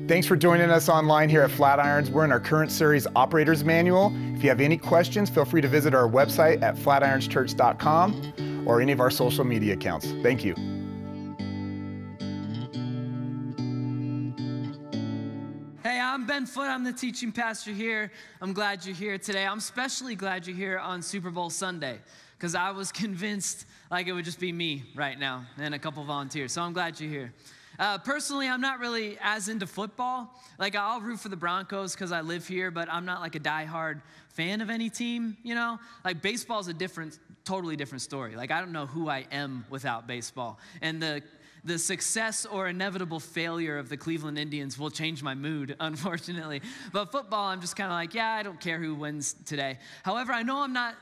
Thanks for joining us online here at Flatirons. We're in our current series, Operator's Manual. If you have any questions, feel free to visit our website at flatironschurch.com or any of our social media accounts. Thank you. Hey, I'm Ben Foote. I'm the teaching pastor here. I'm glad you're here today. I'm especially glad you're here on Super Bowl Sunday because I was convinced like it would just be me right now and a couple volunteers. So I'm glad you're here. Personally, I'm not really as into football. Like, I'll root for the Broncos because I live here, but I'm not like a diehard fan of any team, you know? Like, baseball's a totally different story. Like, I don't know who I am without baseball. And the success or inevitable failure of the Cleveland Indians will change my mood, unfortunately. But football, I'm just kind of like, yeah, I don't care who wins today. However, I know I'm not,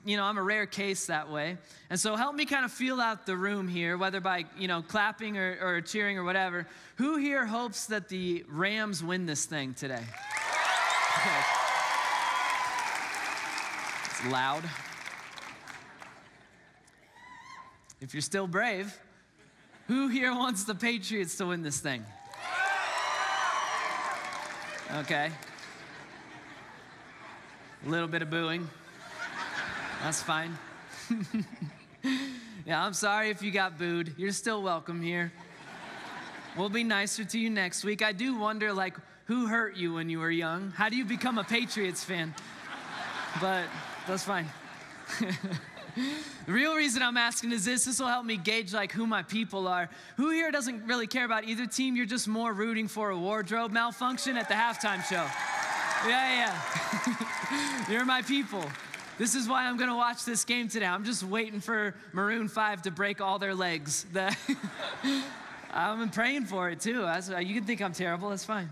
I'm a rare case that way. And so help me kind of feel out the room here, whether by, clapping or cheering or whatever. Who here hopes that the Rams win this thing today? Okay. It's loud. If you're still brave, who here wants the Patriots to win this thing? Okay. A little bit of booing. That's fine. Yeah, I'm sorry if you got booed. You're still welcome here. We'll be nicer to you next week. I do wonder, who hurt you when you were young? How do you become a Patriots fan? But that's fine. The real reason I'm asking is this will help me gauge who my people are. Who here doesn't really care about either team? You're just more rooting for a wardrobe malfunction at the halftime show. Yeah. You're my people. This is why I'm gonna watch this game today. I'm just waiting for Maroon 5 to break all their legs. I'm praying for it too. You can think I'm terrible, that's fine.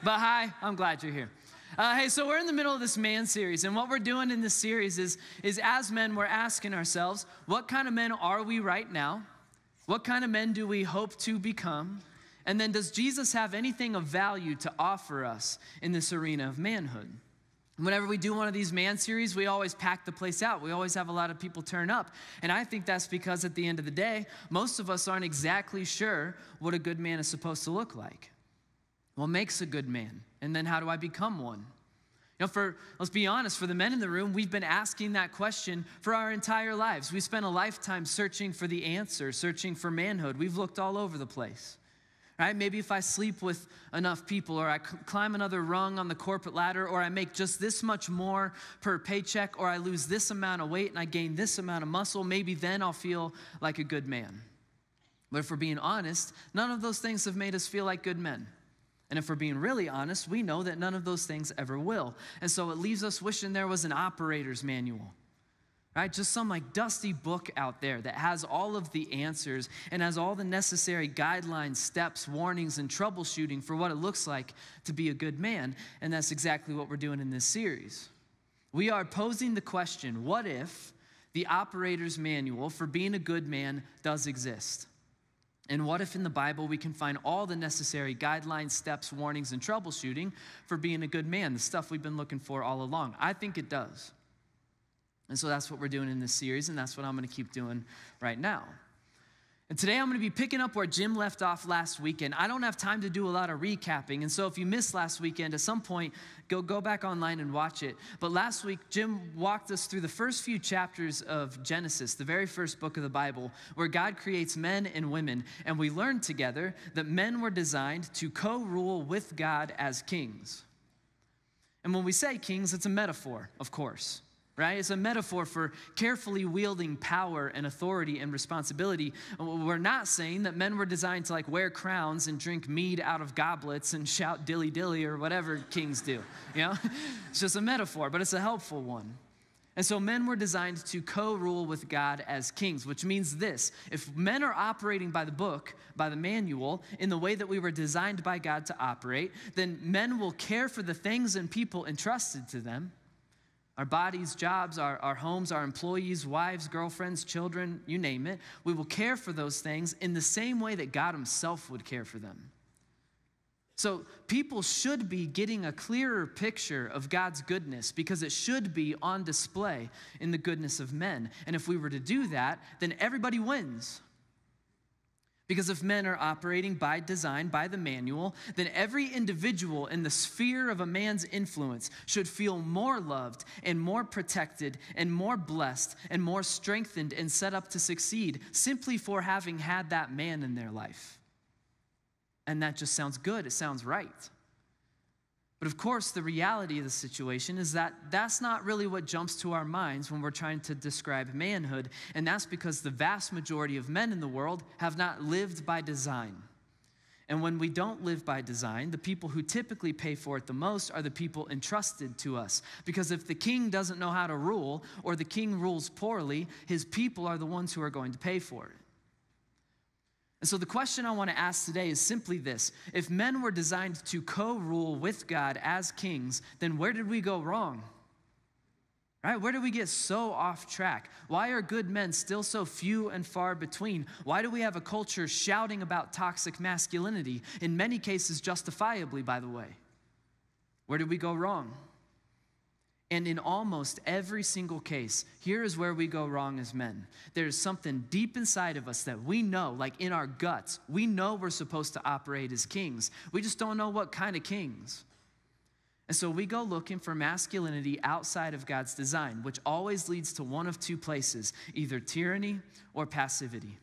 But hi, I'm glad you're here. Hey, so we're in the middle of this man series, and what we're doing in this series is as men, we're asking ourselves, what kind of men are we right now? What kind of men do we hope to become? And then does Jesus have anything of value to offer us in this arena of manhood? Whenever we do one of these man series, we always pack the place out. We always have a lot of people turn up. And I think that's because at the end of the day, most of us aren't exactly sure what a good man is supposed to look like. What makes a good man? And then how do I become one? Let's be honest, for the men in the room, we've been asking that question for our entire lives. We spent a lifetime searching for the answer, searching for manhood. We've looked all over the place. Right? Maybe if I sleep with enough people, or I climb another rung on the corporate ladder, or I make just this much more per paycheck, or I lose this amount of weight and I gain this amount of muscle, maybe then I'll feel like a good man. But if we're being honest, none of those things have made us feel like good men. And if we're being really honest, we know that none of those things ever will. And so it leaves us wishing there was an operator's manual, right? Just some dusty book out there that has all of the answers and has all the necessary guidelines, steps, warnings, and troubleshooting for what it looks like to be a good man. And that's exactly what we're doing in this series. We are posing the question, what if the operator's manual for being a good man does exist? And what if in the Bible we can find all the necessary guidelines, steps, warnings, and troubleshooting for being a good man, the stuff we've been looking for all along? I think it does. And so that's what we're doing in this series, and that's what I'm going to keep doing right now. And today I'm going to be picking up where Jim left off last weekend. I don't have time to do a lot of recapping, and so if you missed last weekend, at some point, go back online and watch it. But last week, Jim walked us through the first few chapters of Genesis, the very first book of the Bible, where God creates men and women, and we learned together that men were designed to co-rule with God as kings. And when we say kings, it's a metaphor, of course. Right? It's a metaphor for carefully wielding power and authority and responsibility. We're not saying that men were designed to wear crowns and drink mead out of goblets and shout dilly dilly or whatever kings do. It's just a metaphor, but it's a helpful one. And so men were designed to co-rule with God as kings, which means this: if men are operating by the book, by the manual, in the way that we were designed by God to operate, then men will care for the things and people entrusted to them. Our bodies, jobs, our homes, our employees, wives, girlfriends, children, you name it. We will care for those things in the same way that God himself would care for them. So people should be getting a clearer picture of God's goodness because it should be on display in the goodness of men. And if we were to do that, then everybody wins. Because if men are operating by design, by the manual, then every individual in the sphere of a man's influence should feel more loved and more protected and more blessed and more strengthened and set up to succeed simply for having had that man in their life. And that just sounds good. It sounds right. But of course, the reality of the situation is that that's not really what jumps to our minds when we're trying to describe manhood, and that's because the vast majority of men in the world have not lived by design. And when we don't live by design, the people who typically pay for it the most are the people entrusted to us. Because if the king doesn't know how to rule, or the king rules poorly, his people are the ones who are going to pay for it. And so the question I want to ask today is simply this. If men were designed to co-rule with God as kings, then where did we go wrong? Right? Where did we get so off track? Why are good men still so few and far between? Why do we have a culture shouting about toxic masculinity, in many cases justifiably, by the way? Where did we go wrong? And in almost every single case, here is where we go wrong as men. There's something deep inside of us that we know, like in our guts, we know we're supposed to operate as kings. We just don't know what kind of kings. And so we go looking for masculinity outside of God's design, which always leads to one of two places, either tyranny or passivity.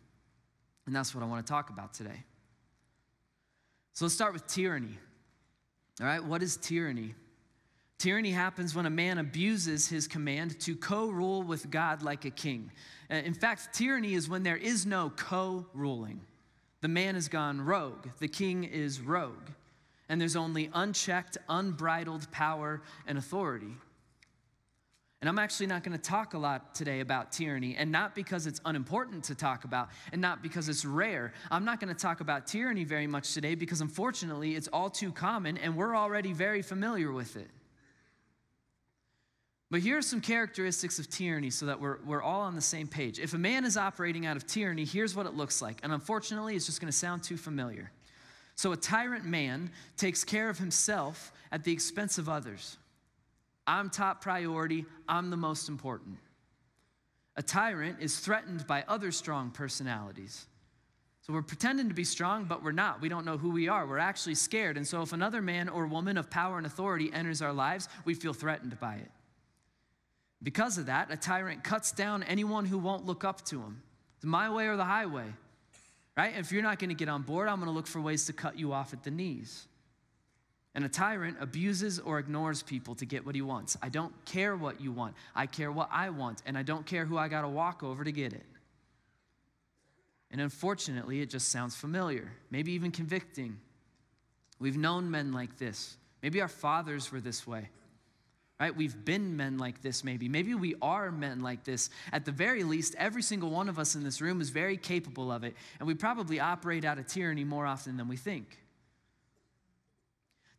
And that's what I want to talk about today. So let's start with tyranny. All right, what is tyranny? Tyranny happens when a man abuses his command to co-rule with God like a king. In fact, tyranny is when there is no co-ruling. The man has gone rogue. The king is rogue. And there's only unchecked, unbridled power and authority. And I'm actually not going to talk a lot today about tyranny, and not because it's unimportant to talk about, and not because it's rare. I'm not going to talk about tyranny very much today because unfortunately it's all too common and we're already very familiar with it. But here are some characteristics of tyranny so that we're all on the same page. If a man is operating out of tyranny, here's what it looks like. And unfortunately, it's just going to sound too familiar. So a tyrant man takes care of himself at the expense of others. I'm top priority. I'm the most important. A tyrant is threatened by other strong personalities. So we're pretending to be strong, but we're not. We don't know who we are. We're actually scared. And so if another man or woman of power and authority enters our lives, we feel threatened by it. Because of that, a tyrant cuts down anyone who won't look up to him. It's my way or the highway, right? If you're not going to get on board, I'm going to look for ways to cut you off at the knees. And a tyrant abuses or ignores people to get what he wants. I don't care what you want. I care what I want, and I don't care who I got to walk over to get it. And unfortunately, it just sounds familiar, maybe even convicting. We've known men like this. Maybe our fathers were this way. Right? We've been men like this maybe. Maybe we are men like this. At the very least, every single one of us in this room is very capable of it, and we probably operate out of tyranny more often than we think.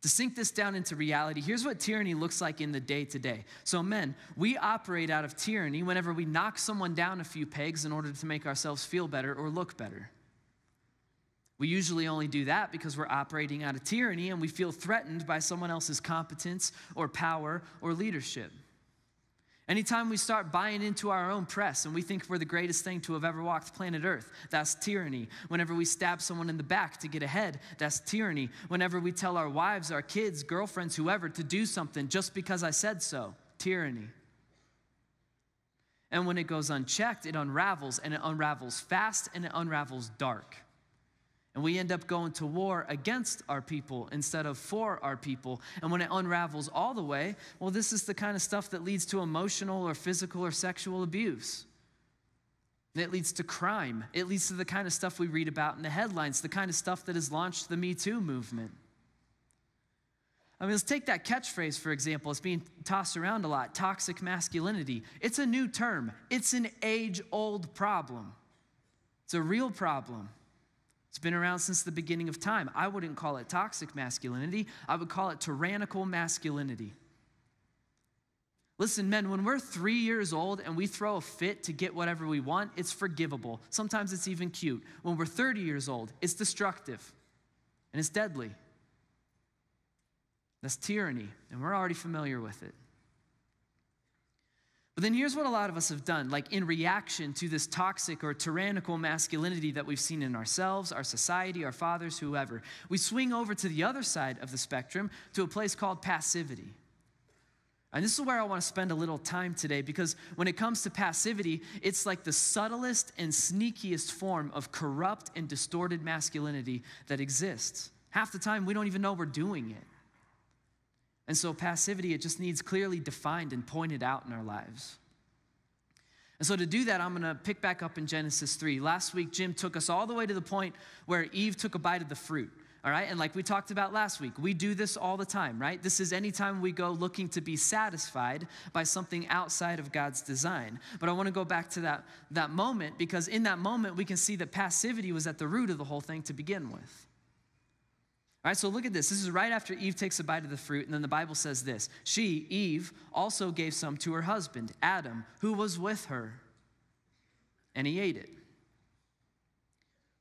To sink this down into reality, here's what tyranny looks like in the day-to-day. So men, we operate out of tyranny whenever we knock someone down a few pegs in order to make ourselves feel better or look better. We usually only do that because we're operating out of tyranny and we feel threatened by someone else's competence or power or leadership. Anytime we start buying into our own press and we think we're the greatest thing to have ever walked planet Earth, that's tyranny. Whenever we stab someone in the back to get ahead, that's tyranny. Whenever we tell our wives, our kids, girlfriends, whoever to do something just because I said so, tyranny. And when it goes unchecked, it unravels, and it unravels fast, and it unravels dark. And we end up going to war against our people instead of for our people. And when it unravels all the way, well, this is the kind of stuff that leads to emotional or physical or sexual abuse. It leads to crime. It leads to the kind of stuff we read about in the headlines, the kind of stuff that has launched the Me Too movement. I mean, let's take that catchphrase, for example. It's being tossed around a lot, toxic masculinity. It's a new term. It's an age-old problem. It's a real problem. It's been around since the beginning of time. I wouldn't call it toxic masculinity. I would call it tyrannical masculinity. Listen, men, when we're 3 years old and we throw a fit to get whatever we want, it's forgivable. Sometimes it's even cute. When we're 30 years old, it's destructive and it's deadly. That's tyranny, and we're already familiar with it. But then here's what a lot of us have done, like in reaction to this toxic or tyrannical masculinity that we've seen in ourselves, our society, our fathers, whoever. We swing over to the other side of the spectrum to a place called passivity. And this is where I want to spend a little time today, because when it comes to passivity, it's like the subtlest and sneakiest form of corrupt and distorted masculinity that exists. Half the time, we don't even know we're doing it. And so passivity, it just needs clearly defined and pointed out in our lives. And so to do that, I'm going to pick back up in Genesis 3. Last week, Jim took us all the way to the point where Eve took a bite of the fruit. All right, and like we talked about last week, we do this all the time, right? This is anytime we go looking to be satisfied by something outside of God's design. But I want to go back to that moment, because in that moment, we can see that passivity was at the root of the whole thing to begin with. All right, so look at this. This is right after Eve takes a bite of the fruit, and then the Bible says this. She, Eve, also gave some to her husband, Adam, who was with her, and he ate it.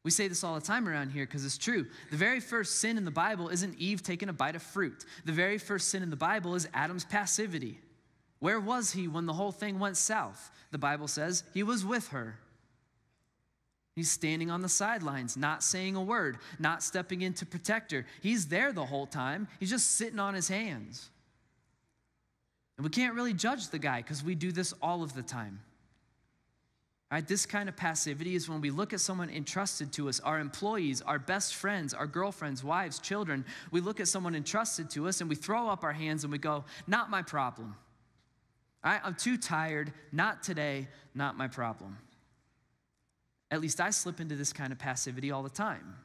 We say this all the time around here because it's true. The very first sin in the Bible isn't Eve taking a bite of fruit. The very first sin in the Bible is Adam's passivity. Where was he when the whole thing went south? The Bible says he was with her. He's standing on the sidelines, not saying a word, not stepping in to protect her. He's there the whole time. He's just sitting on his hands. And we can't really judge the guy because we do this all of the time. All right, this kind of passivity is when we look at someone entrusted to us, our employees, our best friends, our girlfriends, wives, children. We look at someone entrusted to us and we throw up our hands and we go, not my problem. All right, I'm too tired, not today, not my problem. At least I slip into this kind of passivity all the time.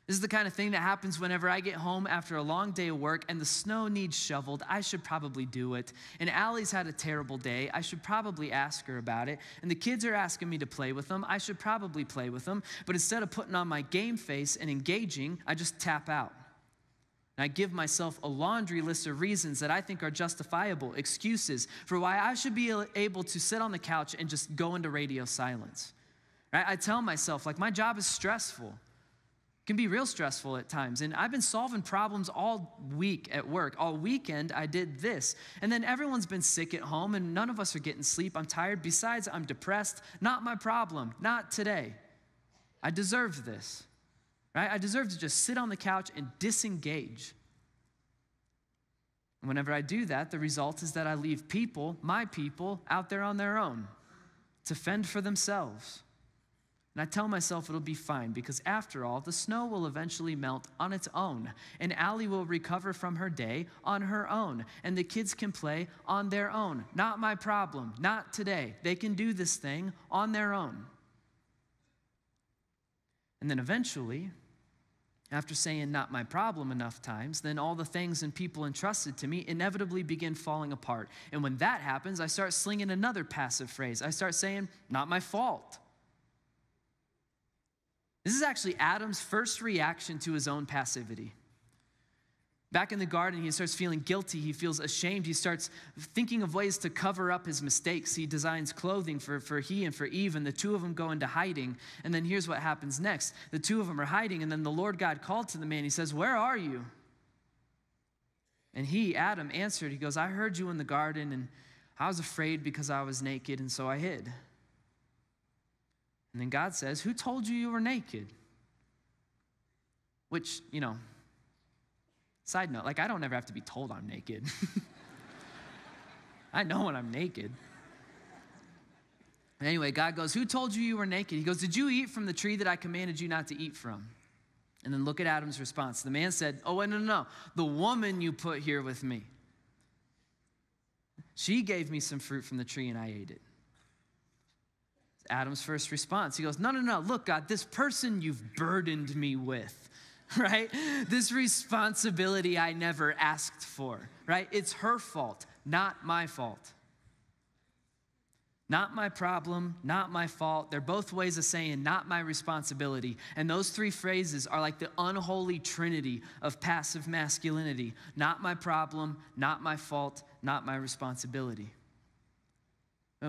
This is the kind of thing that happens whenever I get home after a long day of work and the snow needs shoveled. I should probably do it. And Allie's had a terrible day. I should probably ask her about it. And the kids are asking me to play with them. I should probably play with them. But instead of putting on my game face and engaging, I just tap out. And I give myself a laundry list of reasons that I think are justifiable, excuses for why I should be able to sit on the couch and just go into radio silence. Right? I tell myself, like, my job is stressful. It can be real stressful at times. And I've been solving problems all week at work. All weekend, I did this. And then everyone's been sick at home, and none of us are getting sleep. I'm tired. Besides, I'm depressed. Not my problem. Not today. I deserve this. Right? I deserve to just sit on the couch and disengage. And whenever I do that, the result is that I leave people, my people, out there on their own to fend for themselves. And I tell myself it'll be fine because after all, the snow will eventually melt on its own. And Allie will recover from her day on her own. And the kids can play on their own. Not my problem. Not today. They can do this thing on their own. And then eventually, after saying not my problem enough times, then all the things and people entrusted to me inevitably begin falling apart. And when that happens, I start slinging another passive phrase. I start saying, not my fault. This is actually Adam's first reaction to his own passivity. Back in the garden, he starts feeling guilty. He feels ashamed. He starts thinking of ways to cover up his mistakes. He designs clothing for he and for Eve, and the two of them go into hiding. And then here's what happens next. The two of them are hiding, and then the Lord God called to the man. He says, "Where are you?" And he, Adam, answered. He goes, "I heard you in the garden, and I was afraid because I was naked, and so I hid." And then God says, "Who told you were naked?" Which, side note, I don't ever have to be told I'm naked. I know when I'm naked. Anyway, God goes, "Who told you were naked?" He goes, "Did you eat from the tree that I commanded you not to eat from?" And then look at Adam's response. The man said, "Oh, wait, no. The woman you put here with me. She gave me some fruit from the tree and I ate it." Adam's first response. He goes, no. Look, God, this person you've burdened me with, right? This responsibility I never asked for, right? It's her fault, not my fault. Not my problem, not my fault. They're both ways of saying not my responsibility. And those three phrases are like the unholy trinity of passive masculinity. Not my problem, not my fault, not my responsibility.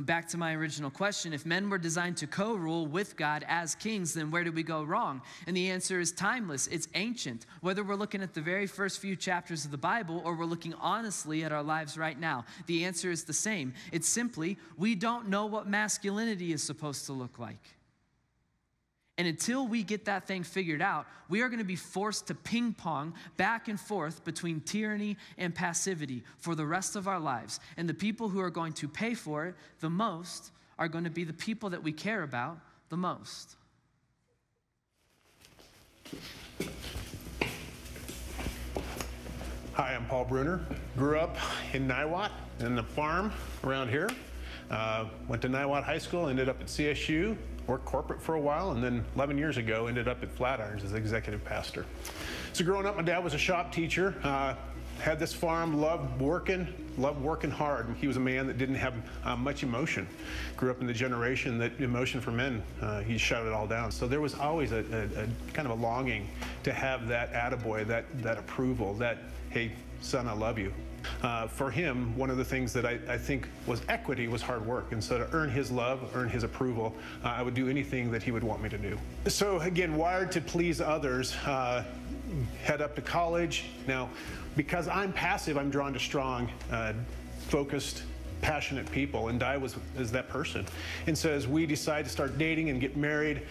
Back to my original question, if men were designed to co-rule with God as kings, then where did we go wrong? And the answer is timeless. It's ancient. Whether we're looking at the very first few chapters of the Bible or we're looking honestly at our lives right now, the answer is the same. It's simply, we don't know what masculinity is supposed to look like. And until we get that thing figured out, we are going to be forced to ping pong back and forth between tyranny and passivity for the rest of our lives. And the people who are going to pay for it the most are going to be the people that we care about the most. Hi, I'm Paul Bruner. Grew up in Niwot, in the farm around here. Went to Niwot High School, ended up at CSU, worked corporate for a while, and then 11 years ago ended up at Flatirons as executive pastor. So growing up, my dad was a shop teacher, had this farm, loved working hard. He was a man that didn't have much emotion. Grew up in the generation that emotion for men, he shut it all down. So there was always a kind of a longing to have that attaboy, that approval, that, hey, son, I love you. For him, one of the things that I think was equity was hard work. And so to earn his love, earn his approval, I would do anything that he would want me to do. So again, wired to please others, head up to college. Now, because I'm passive, I'm drawn to strong, focused, passionate people, and Di is that person. And so as we decide to start dating and get married,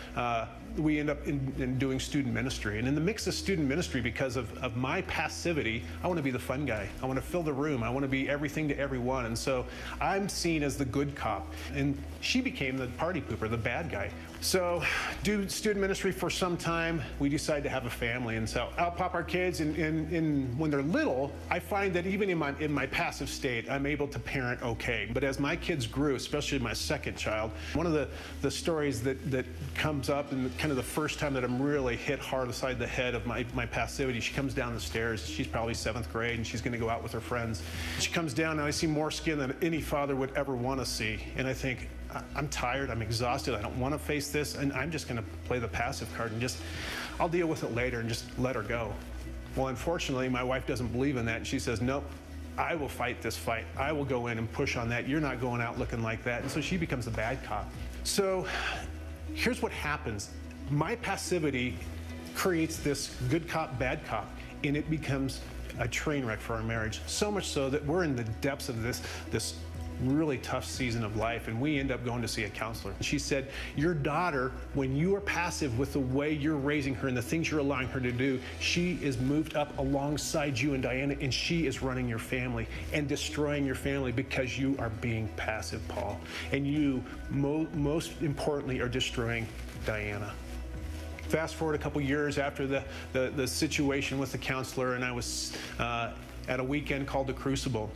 we end up in doing student ministry. And in the mix of student ministry, because of my passivity, I want to be the fun guy. I want to fill the room. I want to be everything to everyone. And so I'm seen as the good cop. And she became the party pooper, the bad guy. So do student ministry for some time. We decide to have a family. And so I'll pop our kids. And when they're little, I find that even in my passive state, I'm able to parent okay. But as my kids grew, especially my second child, one of the stories that comes up, and kind of the first time that I'm really hit hard aside the head of my passivity, she comes down the stairs. She's probably 7th grade, and she's going to go out with her friends. She comes down, and I see more skin than any father would ever want to see. And I think, I'm tired, I'm exhausted, I don't want to face this, and I'm just going to play the passive card and I'll deal with it later and just let her go. Well, unfortunately, my wife doesn't believe in that, and she says, nope, I will fight this fight. I will go in and push on that. You're not going out looking like that. And so she becomes the bad cop. So here's what happens. My passivity creates this good cop, bad cop, and it becomes a train wreck for our marriage. So much so that we're in the depths of this really tough season of life, and we end up going to see a counselor. She said, your daughter, when you are passive with the way you're raising her and the things you're allowing her to do, she is moved up alongside you and Diana, and she is running your family and destroying your family because you are being passive, Paul. And you, most importantly, are destroying Diana. Fast forward a couple years after the situation with the counselor, and I was at a weekend called The Crucible.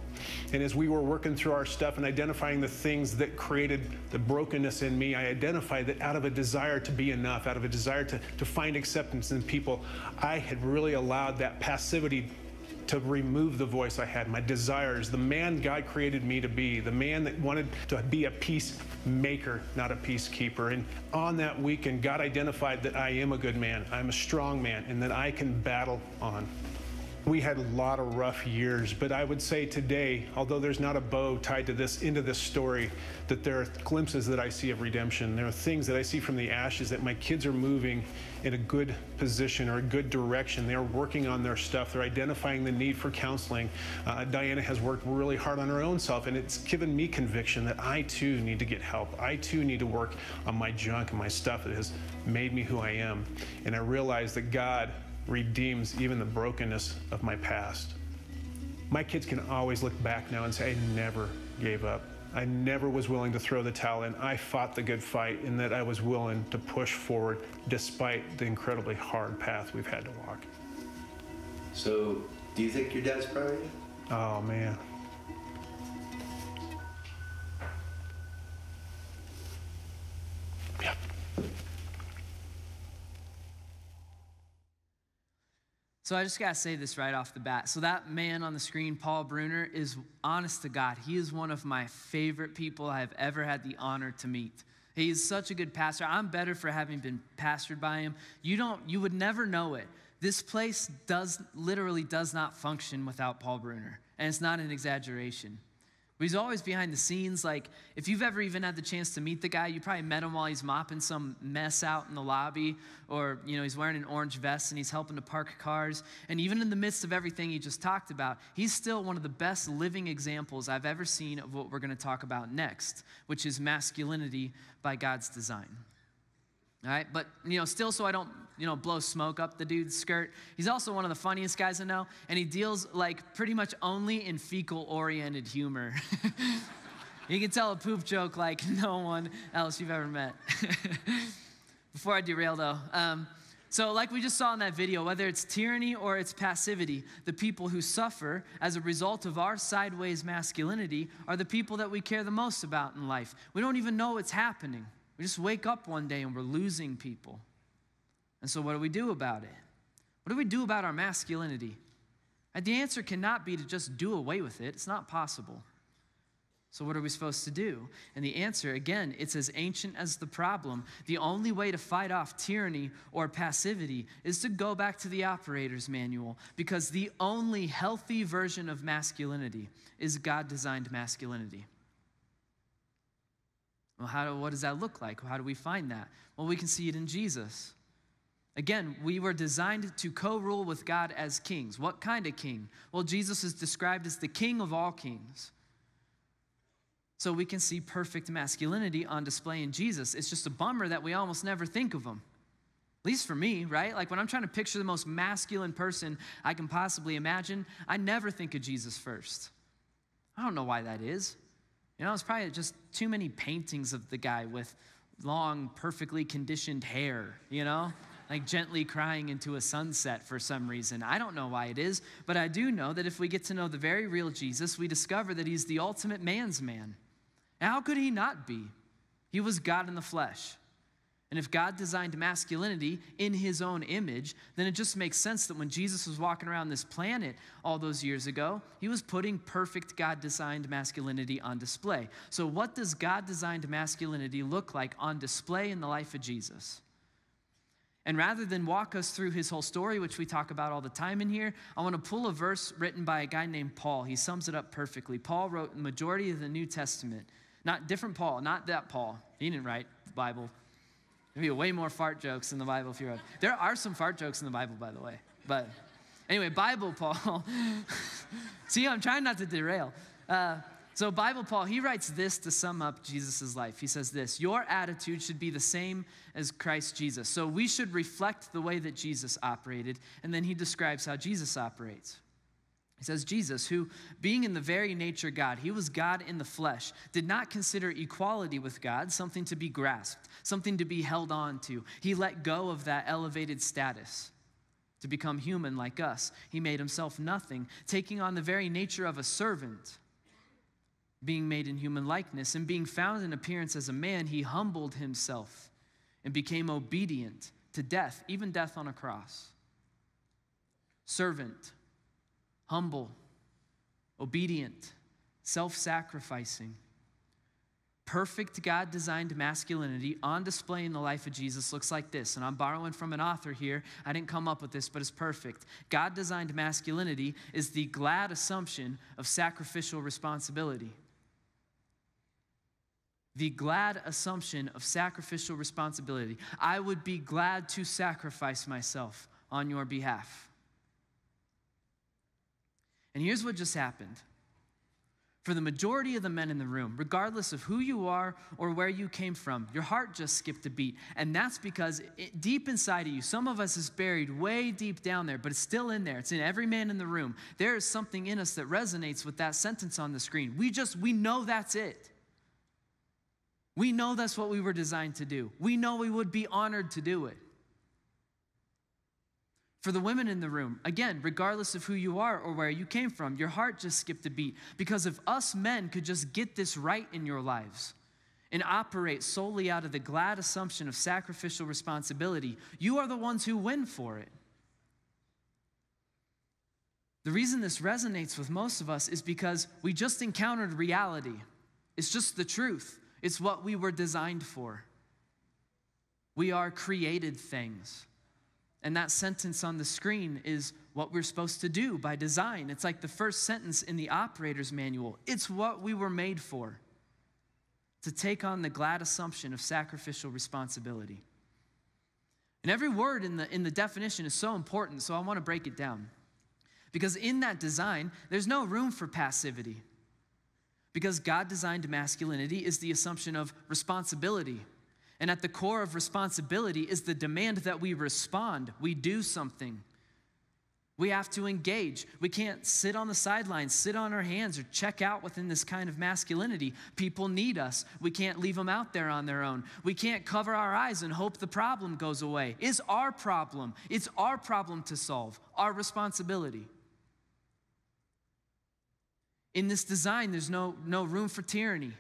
And as we were working through our stuff and identifying the things that created the brokenness in me, I identified that out of a desire to be enough, out of a desire to find acceptance in people, I had really allowed that passivity to remove the voice I had, my desires, the man God created me to be, the man that wanted to be a peacemaker, not a peacekeeper. And on that weekend, God identified that I am a good man, I'm a strong man, and that I can battle on. We had a lot of rough years, but I would say today, although there's not a bow tied to this, into this story, that there are glimpses that I see of redemption. There are things that I see from the ashes, that my kids are moving in a good position or a good direction. They're working on their stuff. They're identifying the need for counseling. Diana has worked really hard on her own self, and it's given me conviction that I too need to get help. I too need to work on my junk and my stuff that has made me who I am. And I realize that God redeems even the brokenness of my past. My kids can always look back now and say, I never gave up. I never was willing to throw the towel in. I fought the good fight, and that I was willing to push forward despite the incredibly hard path we've had to walk. So, do you think your dad's proud of you? Oh, man. Yeah. So I just got to say this right off the bat. So that man on the screen, Paul Bruner, is, honest to God, he is one of my favorite people I have ever had the honor to meet. He is such a good pastor. I'm better for having been pastored by him. You would never know it. This place literally does not function without Paul Bruner, and it's not an exaggeration. But he's always behind the scenes. Like, if you've ever even had the chance to meet the guy, you probably met him while he's mopping some mess out in the lobby, or, he's wearing an orange vest and he's helping to park cars. And even in the midst of everything he just talked about, he's still one of the best living examples I've ever seen of what we're going to talk about next, which is masculinity by God's design. All right, but, still so I don't, blow smoke up the dude's skirt, he's also one of the funniest guys I know, and he deals, pretty much only in fecal-oriented humor. You can tell a poop joke like no one else you've ever met. Before I derail, though, so like we just saw in that video, whether it's tyranny or it's passivity, the people who suffer as a result of our sideways masculinity are the people that we care the most about in life. We don't even know what's happening. We just wake up one day and we're losing people. And so what do we do about it? What do we do about our masculinity? And the answer cannot be to just do away with it. It's not possible. So what are we supposed to do? And the answer, again, it's as ancient as the problem. The only way to fight off tyranny or passivity is to go back to the operator's manual, because the only healthy version of masculinity is God-designed masculinity. Well, what does that look like? How do we find that? Well, we can see it in Jesus. Again, we were designed to co-rule with God as kings. What kind of king? Well, Jesus is described as the king of all kings. So we can see perfect masculinity on display in Jesus. It's just a bummer that we almost never think of him. At least for me, right? Like when I'm trying to picture the most masculine person I can possibly imagine, I never think of Jesus first. I don't know why that is. It's probably just too many paintings of the guy with long, perfectly conditioned hair, like gently crying into a sunset for some reason. I don't know why it is, but I do know that if we get to know the very real Jesus, we discover that he's the ultimate man's man. And how could he not be? He was God in the flesh. And if God designed masculinity in his own image, then it just makes sense that when Jesus was walking around this planet all those years ago, he was putting perfect God-designed masculinity on display. So what does God-designed masculinity look like on display in the life of Jesus? And rather than walk us through his whole story, which we talk about all the time in here, I want to pull a verse written by a guy named Paul. He sums it up perfectly. Paul wrote the majority of the New Testament. Not different Paul, not that Paul. He didn't write the Bible. There'd be way more fart jokes in the Bible if you wrote. There are some fart jokes in the Bible, by the way. But anyway, Bible Paul. See, I'm trying not to derail. So Bible Paul, he writes this to sum up Jesus' life. He says this: your attitude should be the same as Christ Jesus. So we should reflect the way that Jesus operated. And then he describes how Jesus operates. He says, Jesus, who, being in the very nature God, he was God in the flesh, did not consider equality with God something to be grasped, something to be held on to. He let go of that elevated status to become human like us. He made himself nothing, taking on the very nature of a servant, being made in human likeness, and being found in appearance as a man, he humbled himself and became obedient to death, even death on a cross. Servant, humble, obedient, self-sacrificing. Perfect God-designed masculinity on display in the life of Jesus looks like this. And I'm borrowing from an author here. I didn't come up with this, but it's perfect. God-designed masculinity is the glad assumption of sacrificial responsibility. The glad assumption of sacrificial responsibility. I would be glad to sacrifice myself on your behalf. And here's what just happened. For the majority of the men in the room, regardless of who you are or where you came from, your heart just skipped a beat. And that's because deep inside of you, some of us is buried way deep down there, but it's still in there. It's in every man in the room. There is something in us that resonates with that sentence on the screen. We know that's it. We know that's what we were designed to do. We know we would be honored to do it. For the women in the room, again, regardless of who you are or where you came from, your heart just skipped a beat. Because if us men could just get this right in your lives and operate solely out of the glad assumption of sacrificial responsibility, you are the ones who win for it. The reason this resonates with most of us is because we just encountered reality. It's just the truth. It's what we were designed for. We are created things. And that sentence on the screen is what we're supposed to do by design. It's like the first sentence in the operator's manual. It's what we were made for, to take on the glad assumption of sacrificial responsibility. And every word in the definition is so important, so I want to break it down. Because in that design, there's no room for passivity. Because God designed masculinity is the assumption of responsibility. And at the core of responsibility is the demand that we respond, we do something. We have to engage. We can't sit on the sidelines, sit on our hands, or check out within this kind of masculinity. People need us. We can't leave them out there on their own. We can't cover our eyes and hope the problem goes away. It's our problem. It's our problem to solve, our responsibility. In this design, there's no room for tyranny.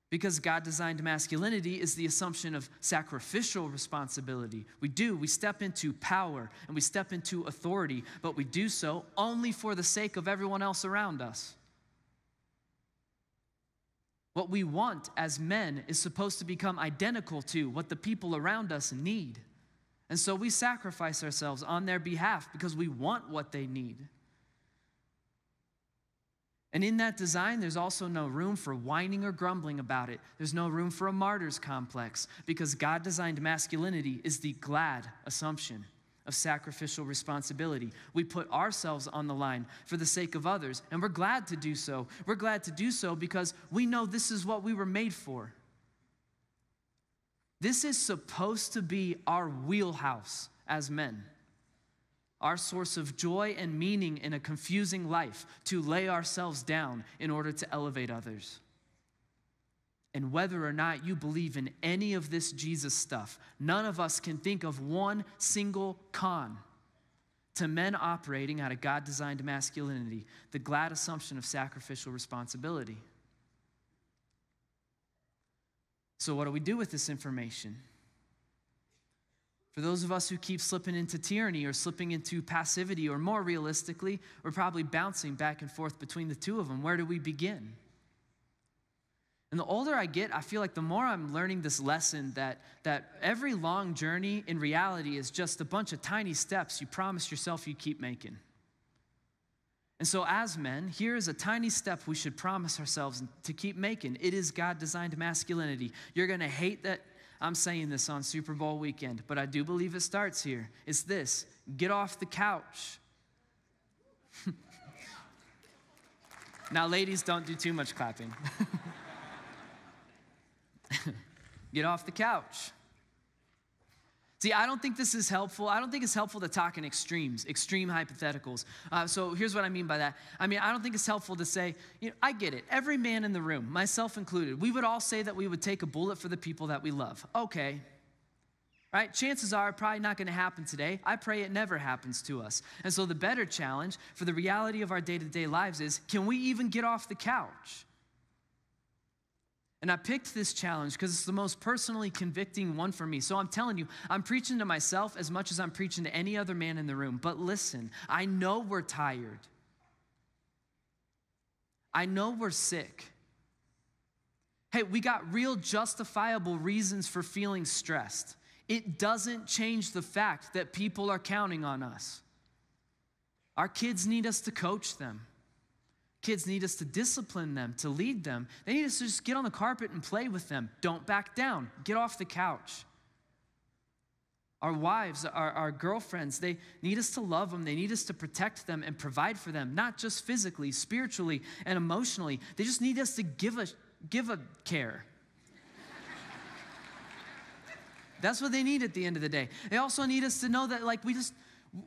Because God designed masculinity is the assumption of sacrificial responsibility. We step into power and we step into authority, but we do so only for the sake of everyone else around us. What we want as men is supposed to become identical to what the people around us need. And so we sacrifice ourselves on their behalf because we want what they need. And in that design, there's also no room for whining or grumbling about it. There's no room for a martyr's complex because God designed masculinity is the glad assumption of sacrificial responsibility. We put ourselves on the line for the sake of others, and we're glad to do so. We're glad to do so because we know this is what we were made for. This is supposed to be our wheelhouse as men. Our source of joy and meaning in a confusing life, to lay ourselves down in order to elevate others. And whether or not you believe in any of this Jesus stuff, none of us can think of one single con to men operating out of God-designed masculinity, the glad assumption of sacrificial responsibility. So what do we do with this information? For those of us who keep slipping into tyranny or slipping into passivity, or more realistically, we're probably bouncing back and forth between the two of them. Where do we begin? And the older I get, I feel like the more I'm learning this lesson that every long journey in reality is just a bunch of tiny steps you promised yourself you'd keep making. And so as men, here is a tiny step we should promise ourselves to keep making. It is God-designed masculinity. You're going to hate that I'm saying this on Super Bowl weekend, but I do believe it starts here. It's this: get off the couch. Now, ladies, don't do too much clapping. Get off the couch. See, I don't think this is helpful. I don't think it's helpful to talk in extremes, extreme hypotheticals. So here's what I mean by that. I don't think it's helpful to say, I get it. Every man in the room, myself included, we would all say that we would take a bullet for the people that we love. Okay. Right? Chances are probably not going to happen today. I pray it never happens to us. And so the better challenge for the reality of our day-to-day lives is, can we even get off the couch? And I picked this challenge because it's the most personally convicting one for me. So I'm telling you, I'm preaching to myself as much as I'm preaching to any other man in the room. But listen, I know we're tired. I know we're sick. Hey, we got real justifiable reasons for feeling stressed. It doesn't change the fact that people are counting on us. Our kids need us to coach them. Kids need us to discipline them, to lead them. They need us to just get on the carpet and play with them. Don't back down. Get off the couch. Our wives, our girlfriends, they need us to love them. They need us to protect them and provide for them, not just physically, spiritually, and emotionally. They just need us to give a care. That's what they need at the end of the day. They also need us to know that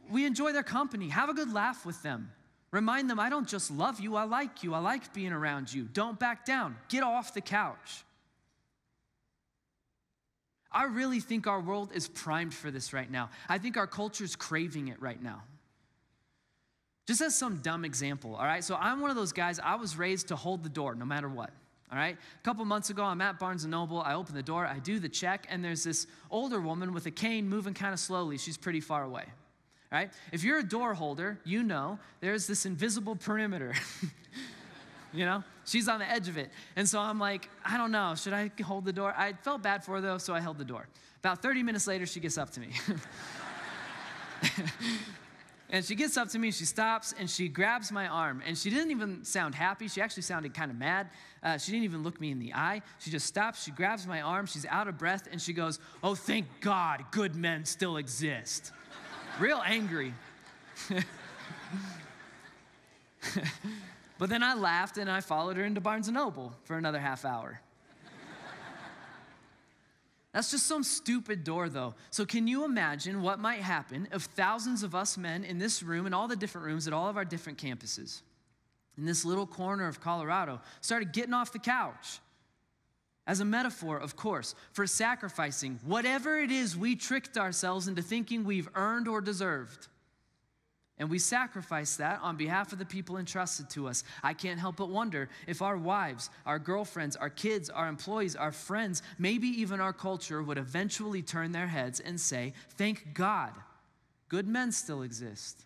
we enjoy their company. Have a good laugh with them. Remind them, I don't just love you, I like you. I like being around you. Don't back down. Get off the couch. I really think our world is primed for this right now. I think our culture is craving it right now. Just as some dumb example, all right? So I'm one of those guys, I was raised to hold the door no matter what, all right? A couple months ago, I'm at Barnes & Noble. I open the door, I do the check, and there's this older woman with a cane moving kind of slowly. She's pretty far away. Right? If you're a door holder, you know there's this invisible perimeter you know? She's on the edge of it. And so I'm like, I don't know, should I hold the door? I felt bad for her though, so I held the door. About 30 minutes later, she gets up to me. And she gets up to me, she stops, and she grabs my arm. And she didn't even sound happy. She actually sounded kind of mad. She didn't even look me in the eye. She just stops, she grabs my arm, she's out of breath, and she goes, "Oh, thank God, good men still exist." Real angry. But then I laughed, and I followed her into Barnes & Noble for another half hour. That's just some stupid door, though. So can you imagine what might happen if thousands of us men in this room and all the different rooms at all of our different campuses in this little corner of Colorado started getting off the couch? As a metaphor, of course, for sacrificing whatever it is we tricked ourselves into thinking we've earned or deserved. And we sacrifice that on behalf of the people entrusted to us. I can't help but wonder if our wives, our girlfriends, our kids, our employees, our friends, maybe even our culture would eventually turn their heads and say, "Thank God, good men still exist."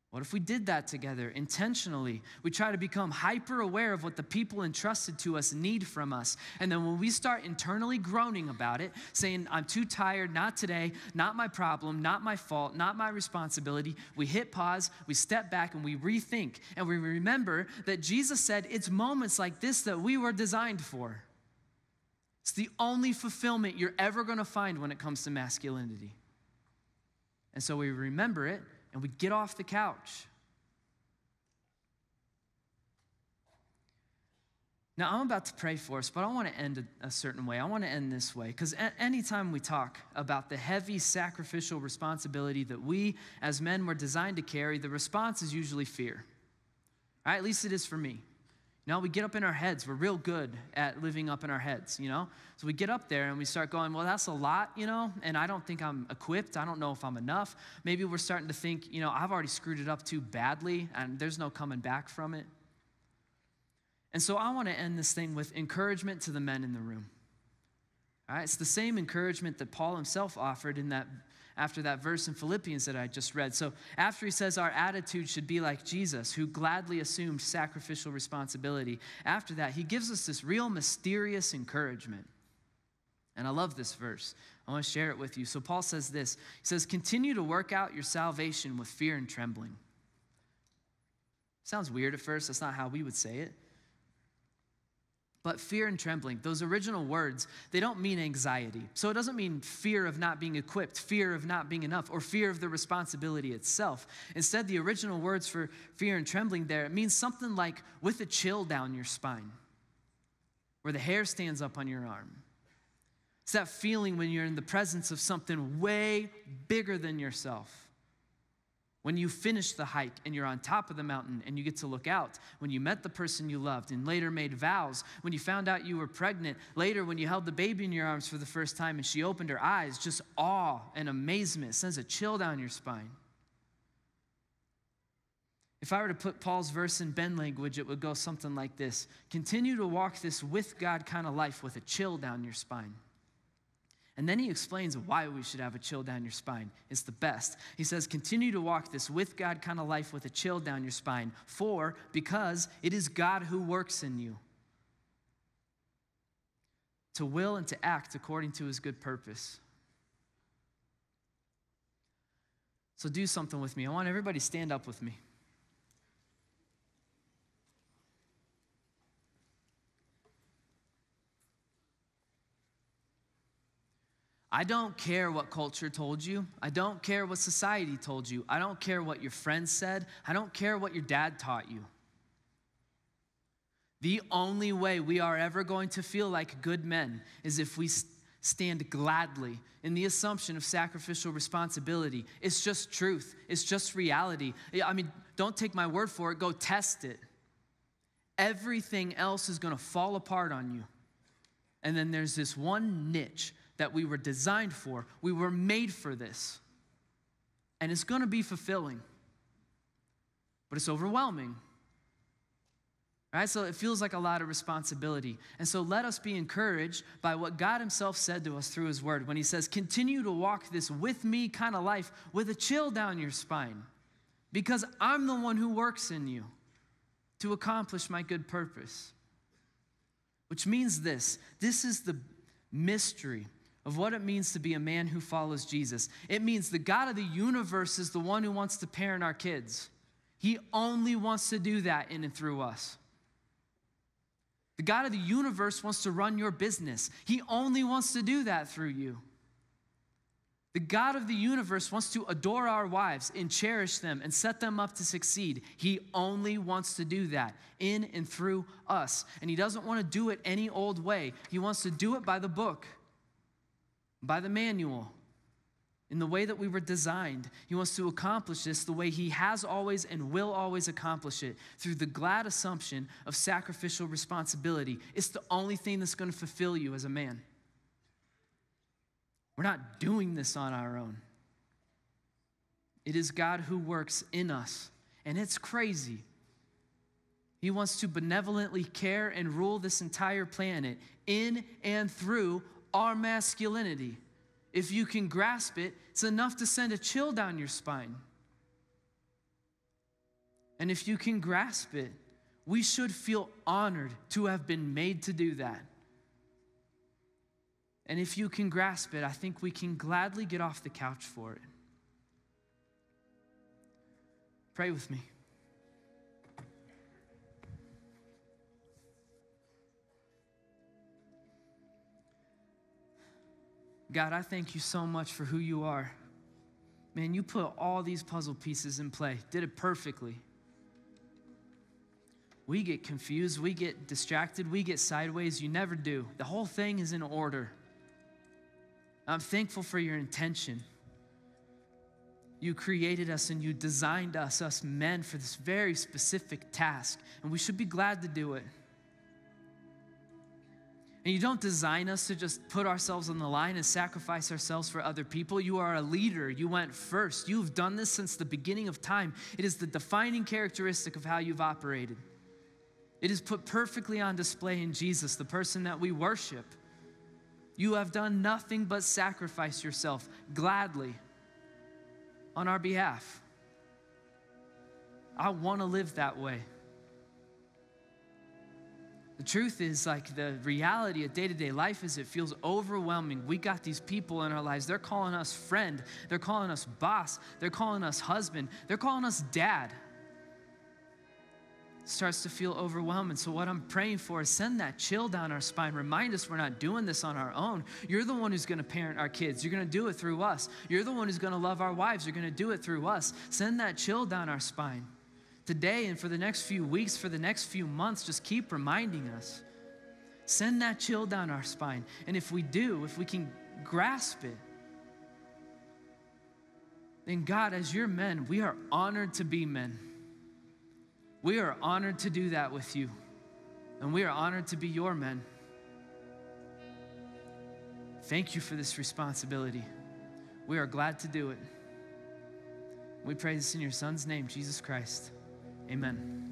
What if we did that together intentionally? We try to become hyper aware of what the people entrusted to us need from us. And then when we start internally groaning about it, saying, "I'm too tired, not today, not my problem, not my fault, not my responsibility," we hit pause, we step back, and we rethink. And we remember that Jesus said it's moments like this that we were designed for. It's the only fulfillment you're ever going to find when it comes to masculinity. And so we remember it, and we get off the couch. Now, I'm about to pray for us, but I want to end a certain way. I want to end this way, because anytime we talk about the heavy sacrificial responsibility that we as men were designed to carry, the response is usually fear. All right, at least it is for me. You know, we get up in our heads. We're real good at living up in our heads, you know? So we get up there and we start going, well, that's a lot, you know? And I don't think I'm equipped. I don't know if I'm enough. Maybe we're starting to think, you know, I've already screwed it up too badly and there's no coming back from it. And so I want to end this thing with encouragement to the men in the room. All right? It's the same encouragement that Paul himself offered in that after that verse in Philippians that I just read. So after he says our attitude should be like Jesus, who gladly assumed sacrificial responsibility, after that, he gives us this real mysterious encouragement. And I love this verse. I want to share it with you. So Paul says this. He says, "Continue to work out your salvation with fear and trembling." Sounds weird at first. That's not how we would say it. But fear and trembling, those original words, they don't mean anxiety. So it doesn't mean fear of not being equipped, fear of not being enough, or fear of the responsibility itself. Instead, the original words for fear and trembling there, it means something like with a chill down your spine, where the hair stands up on your arm. It's that feeling when you're in the presence of something way bigger than yourself. When you finish the hike and you're on top of the mountain and you get to look out, when you met the person you loved and later made vows, when you found out you were pregnant, later when you held the baby in your arms for the first time and she opened her eyes, just awe and amazement sends a chill down your spine. If I were to put Paul's verse in Ben language, it would go something like this: continue to walk this with God kind of life with a chill down your spine. And then he explains why we should have a chill down your spine. It's the best. He says, continue to walk this with God kind of life with a chill down your spine. Because it is God who works in you to will and to act according to his good purpose. So do something with me. I want everybody to stand up with me. I don't care what culture told you. I don't care what society told you. I don't care what your friends said. I don't care what your dad taught you. The only way we are ever going to feel like good men is if we stand gladly in the assumption of sacrificial responsibility. It's just truth. It's just reality. I mean, don't take my word for it. Go test it. Everything else is going to fall apart on you. And then there's this one niche that we were designed for. We were made for this. And it's going to be fulfilling. But it's overwhelming. Right? So it feels like a lot of responsibility. And so let us be encouraged by what God himself said to us through his word when he says, continue to walk this with me kind of life with a chill down your spine, because I'm the one who works in you to accomplish my good purpose. Which means this is the mystery of what it means to be a man who follows Jesus. It means the God of the universe is the one who wants to parent our kids. He only wants to do that in and through us. The God of the universe wants to run your business. He only wants to do that through you. The God of the universe wants to adore our wives and cherish them and set them up to succeed. He only wants to do that in and through us. And he doesn't want to do it any old way. He wants to do it by the book, by the manual, in the way that we were designed. He wants to accomplish this the way he has always and will always accomplish it, through the glad assumption of sacrificial responsibility. It's the only thing that's going to fulfill you as a man. We're not doing this on our own. It is God who works in us, and it's crazy. He wants to benevolently care and rule this entire planet in and through our masculinity. If you can grasp it, it's enough to send a chill down your spine. And if you can grasp it, we should feel honored to have been made to do that. And if you can grasp it, I think we can gladly get off the couch for it. Pray with me. God, I thank you so much for who you are. Man, you put all these puzzle pieces in play, did it perfectly. We get confused, we get distracted, we get sideways. You never do. The whole thing is in order. I'm thankful for your intention. You created us and you designed us men, for this very specific task, and we should be glad to do it. And you don't design us to just put ourselves on the line and sacrifice ourselves for other people. You are a leader. You went first. You've done this since the beginning of time. It is the defining characteristic of how you've operated. It is put perfectly on display in Jesus, the person that we worship. You have done nothing but sacrifice yourself gladly on our behalf. I want to live that way. The truth is, like, the reality of day-to-day life is it feels overwhelming. We got these people in our lives. They're calling us friend. They're calling us boss. They're calling us husband. They're calling us dad. It starts to feel overwhelming. So what I'm praying for is send that chill down our spine. Remind us we're not doing this on our own. You're the one who's going to parent our kids. You're going to do it through us. You're the one who's going to love our wives. You're going to do it through us. Send that chill down our spine. Today and for the next few weeks, for the next few months, just keep reminding us. Send that chill down our spine. And if we do, if we can grasp it, then God, as your men, we are honored to be men. We are honored to do that with you. And we are honored to be your men. Thank you for this responsibility. We are glad to do it. We pray this in your Son's name, Jesus Christ. Amen.